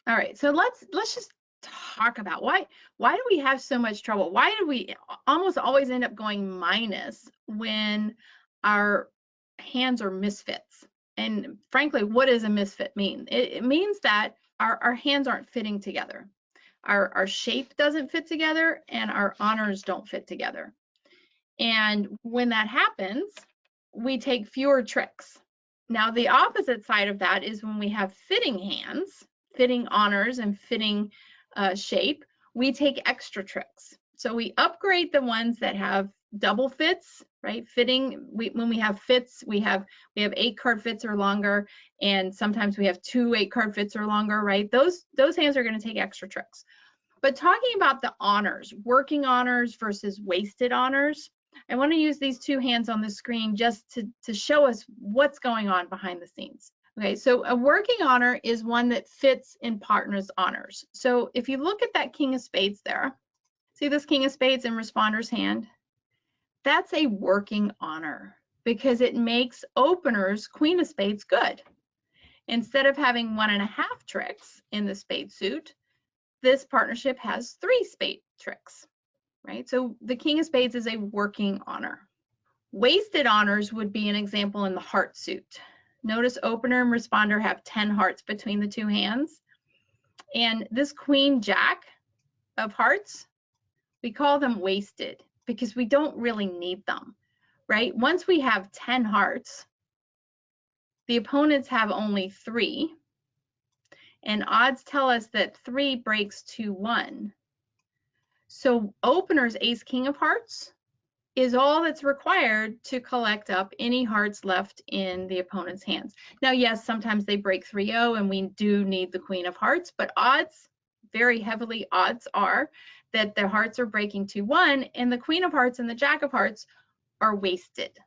All right, so let's just talk about why do we have so much trouble? Why do we almost always end up going minus when our hands are misfits? And frankly, what does a misfit mean? It means that our hands aren't fitting together. Our shape doesn't fit together and our honors don't fit together. And when that happens, we take fewer tricks. Now, the opposite side of that is when we have fitting hands, fitting honors, and fitting shape, we take extra tricks. So we upgrade the ones that have double fits, right? Fitting. When we have fits, we have 8-card fits or longer, and sometimes we have 2 8-card fits or longer, right? Those hands are going to take extra tricks. But talking about the honors, working honors versus wasted honors, I want to use these 2 hands on the screen just to show us what's going on behind the scenes. Okay, so a working honor is one that fits in partner's honors. So if you look at that King of Spades there, see this King of Spades in responder's hand? That's a working honor because it makes opener's Queen of Spades good. Instead of having 1.5 tricks in the spade suit, this partnership has 3 spade tricks. Right? So the King of Spades is a working honor. Wasted honors would be an example in the heart suit. Notice opener and responder have 10 hearts between the 2 hands. And this Queen Jack of hearts, we call them wasted because we don't really need them, right? Once we have 10 hearts, the opponents have only 3. And odds tell us that 3 breaks to 1. So opener's ace king of hearts is all that's required to collect up any hearts left in the opponent's hands. Now, yes, sometimes they break 3-0 and we do need the queen of hearts, but odds, very heavily odds are that the hearts are breaking 2-1 and the queen of hearts and the jack of hearts are wasted.